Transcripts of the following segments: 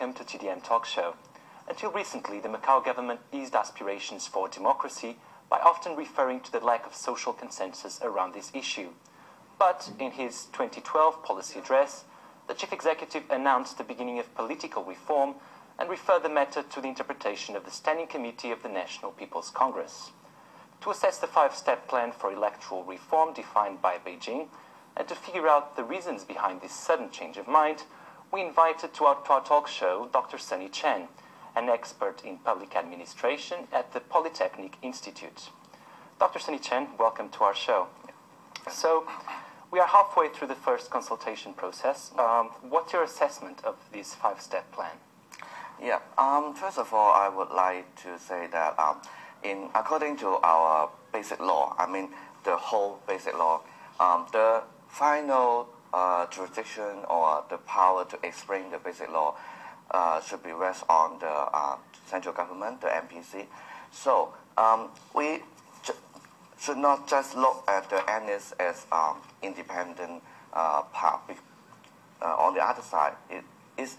welcome to TDM Talk Show. Until recently, the Macau government eased aspirations for democracy by often referring to the lack of social consensus around this issue. But in his 2012 policy address, the chief executive announced the beginning of political reform and referred the matter to the interpretation of the Standing Committee of the National People's Congress. To assess the five-step plan for electoral reform defined by Beijing and to figure out the reasons behind this sudden change of mind, we invited to our talk show Dr. Sunny Chen, an expert in public administration at the Polytechnic Institute. Dr. Sunny Chen, welcome to our show. So, we are halfway through the first consultation process. What's your assessment of this five-step plan? Yeah, first of all, I would like to say that according to our basic law, I mean the whole basic law, the final jurisdiction or the power to explain the basic law should be rest on the central government, the MPC. So we should not just look at the NS as independent part. On the other side, it is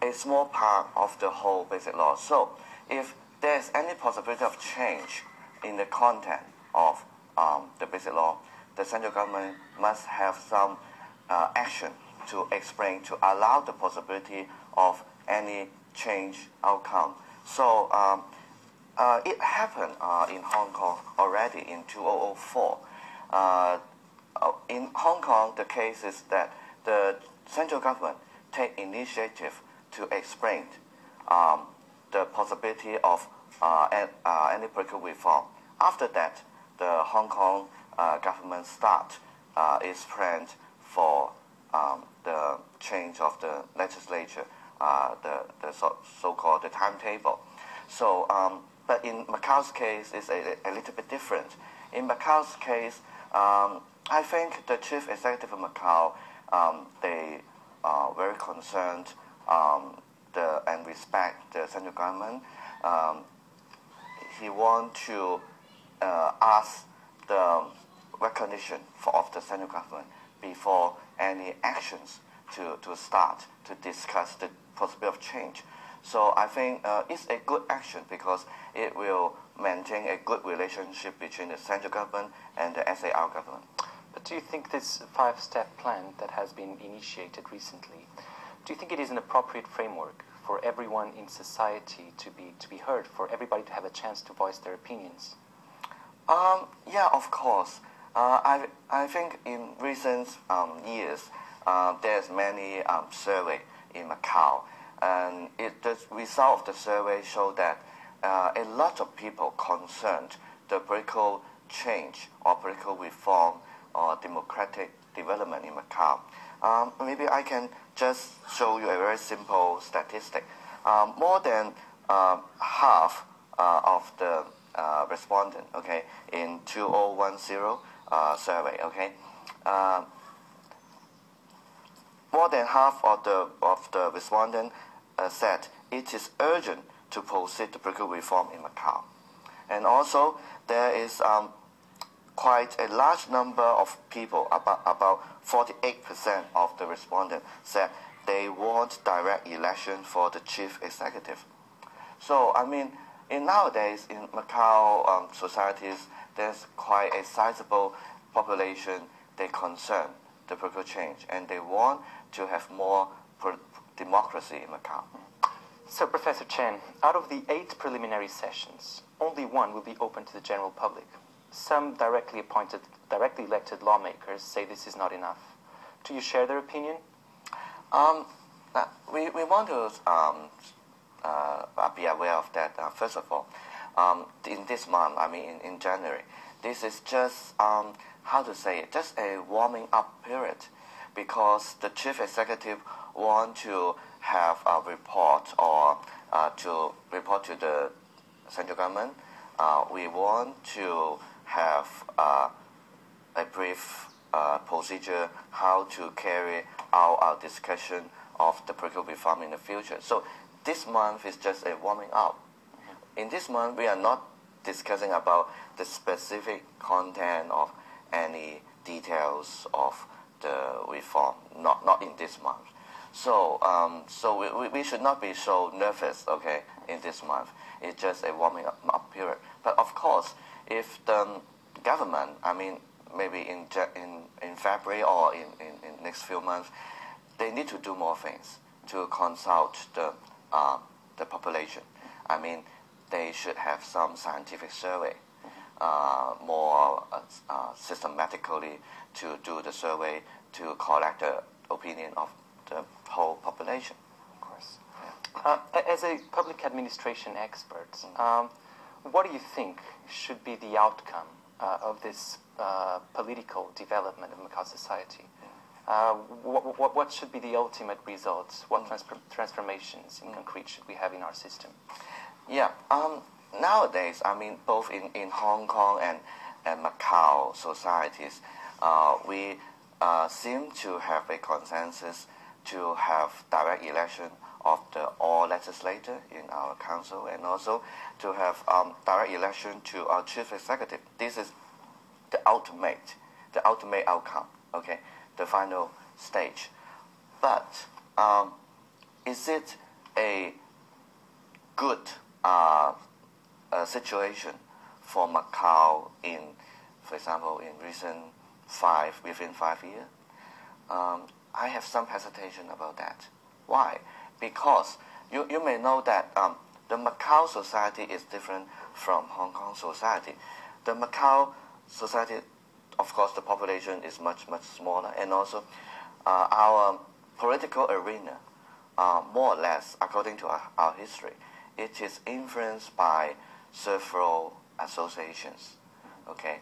a small part of the whole basic law. So if there is any possibility of change in the content of the basic law, the central government must have some action to explain, to allow the possibility of any change outcome. So it happened in Hong Kong already in 2004. In Hong Kong, the case is that the central government take initiative to explain the possibility of any political reform. After that, the Hong Kong government start its plan for the change of the legislature, the so-called the timetable. So, but in Macau's case, it's a little bit different. In Macau's case, I think the chief executive of Macau, they are very concerned and respect the central government. He wants to ask the recognition of the central government before any actions to start to discuss the possibility of change. So I think it's a good action because it will maintain a good relationship between the central government and the SAR government. But do you think this five-step plan that has been initiated recently, do you think it is an appropriate framework for everyone in society to be heard, for everybody to have a chance to voice their opinions? Yeah, of course. I think in recent years, there's many survey in Macau, and the result of the survey show that a lot of people concerned the political change or political reform or democratic development in Macau. Maybe I can just show you a very simple statistic. More than half of the respondent, okay, in 2010 survey, okay, more than half of the respondent said it is urgent to proceed the political reform in Macau, and also there is quite a large number of people, about 48% of the respondents said they want direct election for the chief executive. So, I mean, nowadays in Macau societies, there's quite a sizable population, they concern the political change, and they want to have more democracy in Macau. So, Professor Chen, out of the 8 preliminary sessions, only one will be open to the general public. Some directly elected lawmakers say this is not enough. Do you share their opinion? We want to be aware of that. First of all, in this month, I mean in January, this is just, how to say it, just a warming up period, because the chief executive want to have a report or to report to the central government. We want to have a brief procedure how to carry out our discussion of the political reform in the future. So this month is just a warming up. In this month, we are not discussing about the specific content of any details of the reform, not in this month. So, we should not be so nervous, okay, in this month. It's just a warming up period. But of course, if the government, I mean, maybe in February or in next few months, they need to do more things to consult the population. I mean, they should have some scientific survey, more systematically to do the survey to collect the opinion of the whole population. Of course. Yeah. As a public administration expert, what do you think should be the outcome of this political development of Macau society? What should be the ultimate results? What transformations in concrete should we have in our system? Yeah. Nowadays, I mean, both in Hong Kong and Macau societies, we seem to have a consensus to have direct election of all legislator in our council, and also to have direct election to our chief executive. This is the ultimate outcome, okay, the final stage. But is it a good situation for Macau in, for example, in within 5 years? I have some hesitation about that. Why? Because you may know that the Macau society is different from Hong Kong society. The Macau society, of course, the population is much smaller, and also our political arena, more or less, according to our history, it is influenced by several associations. Okay,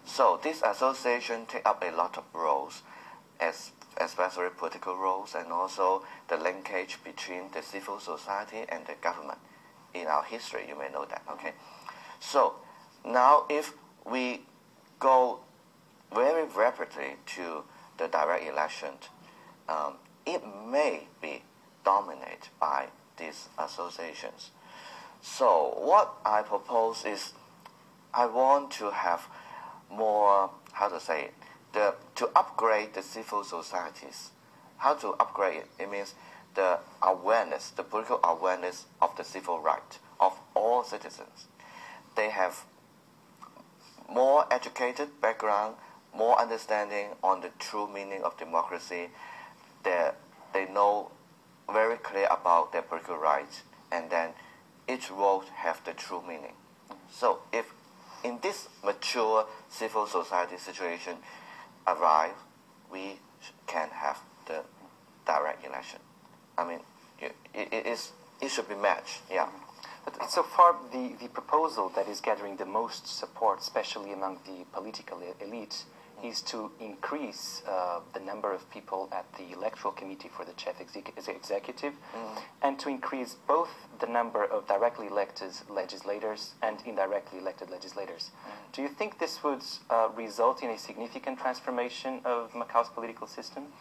so this association take up a lot of roles, especially political roles, and also the linkage between the civil society and the government. In our history, you may know that. Okay, so now if we go very rapidly to the direct election, it may be dominated by these associations. So what I propose is, I want to have more, how to say it, to upgrade the civil societies. How to upgrade it? It means the awareness, the political awareness of the civil right of all citizens. They have more educated background, more understanding on the true meaning of democracy. They know very clear about their political rights, and then each vote have the true meaning. So if in this mature civil society situation arrive, we can have the direct election. I mean, it should be matched, yeah. But so far, the proposal that is gathering the most support, especially among the political elite, is to increase the number of people at the electoral committee for the chief executive, and to increase both the number of directly elected legislators and indirectly elected legislators. Do you think this would result in a significant transformation of Macau's political system?